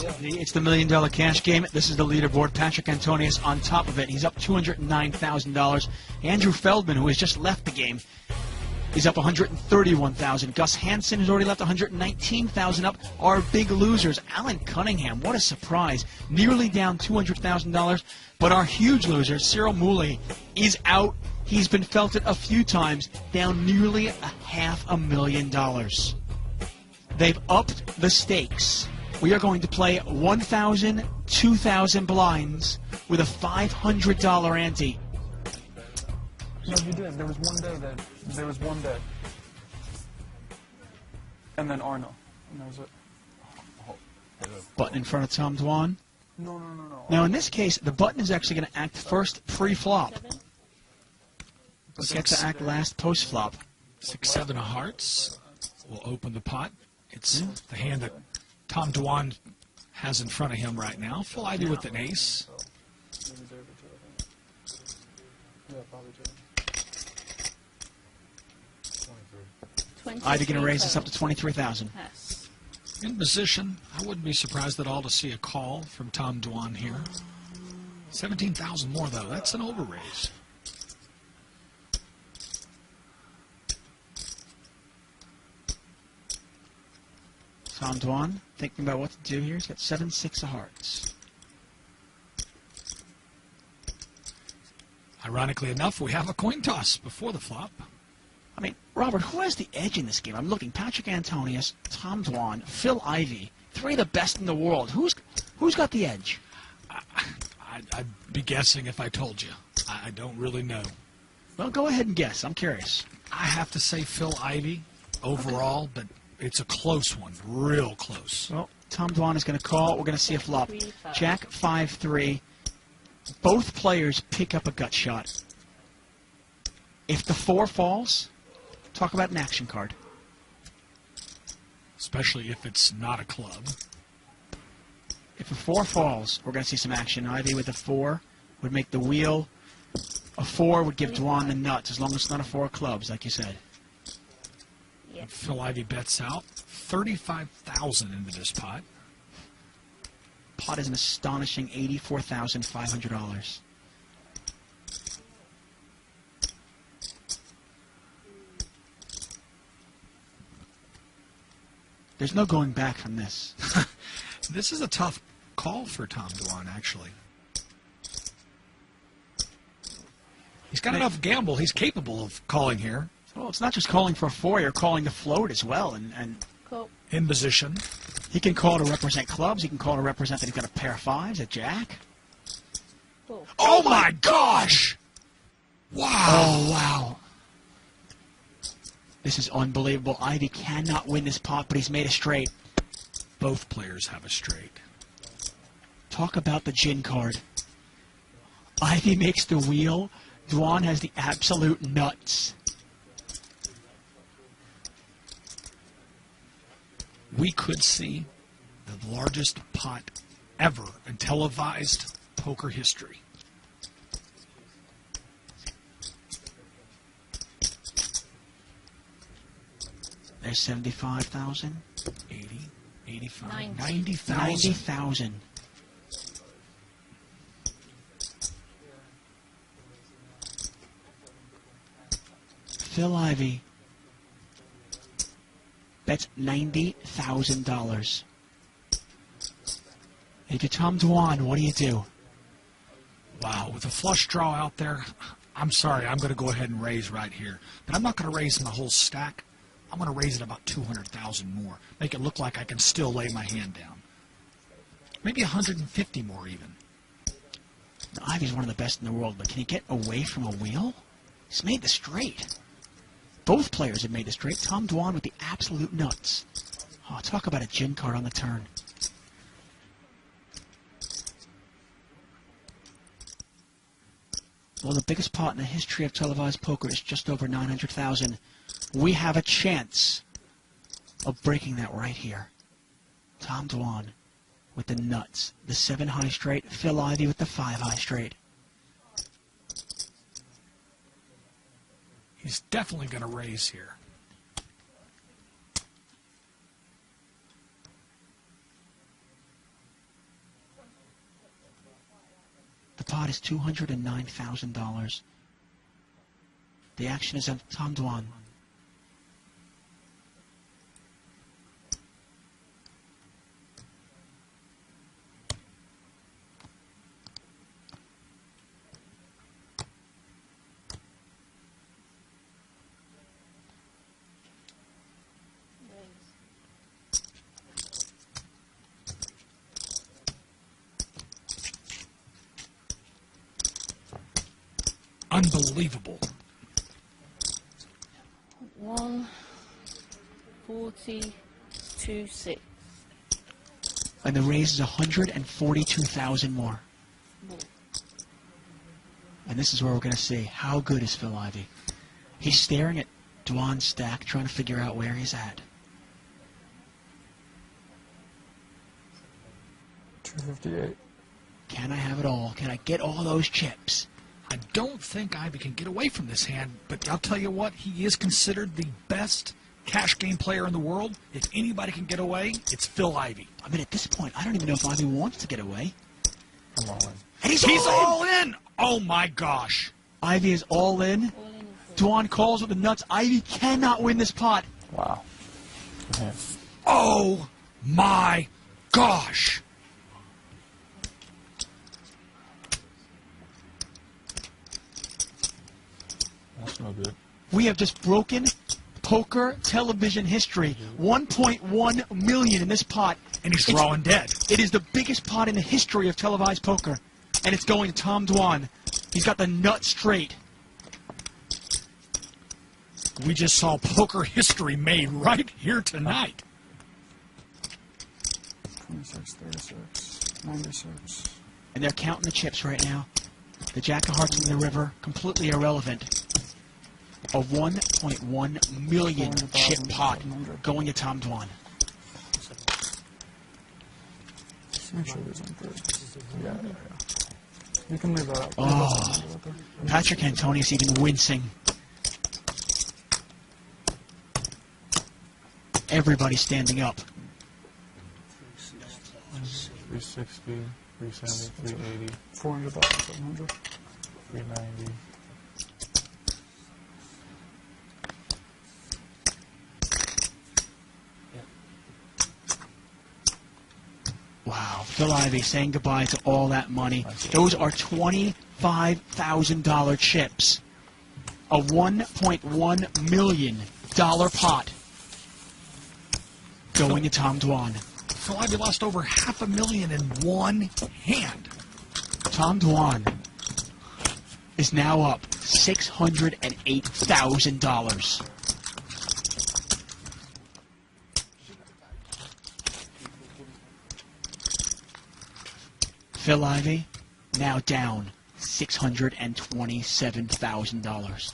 It's the $1 million cash game. This is the leaderboard. Patrick Antonius on top of it. He's up $209,000. Andrew Feldman, who has just left the game, is up $131,000. Gus Hansen has already left $119,000 up. Our big losers, Alan Cunningham, what a surprise. Nearly down $200,000. But our huge loser, Cyril Mooley, is out. He's been felted a few times, down nearly $500,000. They've upped the stakes. We are going to play 1,000, 2,000 blinds with a $500 ante. No, you did. There was one day. And then Arno. And that was it. Button in front of Tom Dwan. No. Now, in this case, the button is actually going to act first pre-flop. It gets to act last post-flop. 6-7 of hearts will open the pot. It's the hand that Tom Dwan has in front of him right now. Phil Ivey with an ace. Ivey going to raise this up to $23,000. Yes. In position, I wouldn't be surprised at all to see a call from Tom Dwan here. 17,000 more, though. That's an overraise. Tom Dwan thinking about what to do here. He's got 7-6 of hearts. Ironically enough, we have a coin toss before the flop. I mean, Robert, who has the edge in this game? I'm looking. Patrick Antonius, Tom Dwan, Phil Ivey. Three of the best in the world. Who's got the edge? I'd be guessing if I told you. I don't really know. Well, go ahead and guess. I'm curious. I have to say Phil Ivey overall, but it's a close one. Real close. Well, Tom Dwan is going to call. We're going to see a flop. Jack 5-3. Both players pick up a gut shot. If the 4 falls, talk about an action card. Especially if it's not a club. If a 4 falls, we're going to see some action. Ivy with a 4 would make the wheel. A 4 would give Dwan the nuts, as long as it's not a 4 of clubs, like you said. Yes. Phil Ivey bets out. 35,000 into this pot. Pot is an astonishing $84,500. There's no going back from this. This is a tough call for Tom Dwan, actually. He's got enough gamble. He's capable of calling here. Well, it's not just calling for a 4. You're calling to float as well. And Cool. In position. he can call to represent clubs. He can call to represent that he's got a pair of 5s, a jack. Cool. Oh, my gosh! Wow. Oh, wow. This is unbelievable. Ivy cannot win this pot, but he's made a straight. Both players have a straight. Talk about the gin card. Ivy makes the wheel. Dwan has the absolute nuts. We could see the largest pot ever in televised poker history. There's 75,000. 80, 85, 90. 90,000. 90,000. Phil Ivey bets $90,000. If you're Tom Dwan, what do you do? Wow, with a flush draw out there, I'm sorry, I'm going to go ahead and raise right here. But I'm not going to raise in the whole stack. I'm going to raise it about 200,000 more. Make it look like I can still lay my hand down. Maybe 150 more even. Now, Ivy's one of the best in the world, but can he get away from a wheel? He's made the straight. Both players have made the straight. Tom Dwan with the absolute nuts. Oh, talk about a gin card on the turn. Well, the biggest pot in the history of televised poker is just over 900,000. We have a chance of breaking that right here. Tom Dwan with the nuts. The 7 high straight. Phil Ivey with the 5 high straight. He's definitely going to raise here. pot is $209,000. The action is on Tom Dwan. Unbelievable. 142.6. And the raise is 142,000 more. And this is where we're going to see how good is Phil Ivey. He's staring at Dwan's stack, trying to figure out where he's at. 258. Can I have it all? Can I get all those chips? I don't think Ivy can get away from this hand, but I'll tell you what, he is considered the best cash game player in the world. If anybody can get away, it's Phil Ivey. I mean, at this point, I don't even know if Ivey wants to get away. I'm all in. And he's all in! Oh my gosh. Ivey is all in. Dwan calls with the nuts. Ivey cannot win this pot. Wow. Good hand. Oh my gosh. That's no good. We have just broken poker television history. 1.1 million in this pot. And he's drawing dead. It is the biggest pot in the history of televised poker. And it's going to Tom Dwan. He's got the nut straight. We just saw poker history made right here tonight. 26, 36, 96. And they're counting the chips right now. The Jack of Hearts in the river, completely irrelevant. A 1.1 million chip pot going to Tom Dwan. Make sure there's on good. Yeah. You can leave that out. Oh, Patrick Antonius even wincing. Everybody standing up. 360, 370, 380, 400,000, 700, 390. Wow, Phil Ivey saying goodbye to all that money. Those are $25,000 chips. A $1.1 million pot going to Tom Dwan. Phil Ivey lost over $500,000 in one hand. Tom Dwan is now up $608,000. Phil Ivey now down $627,000.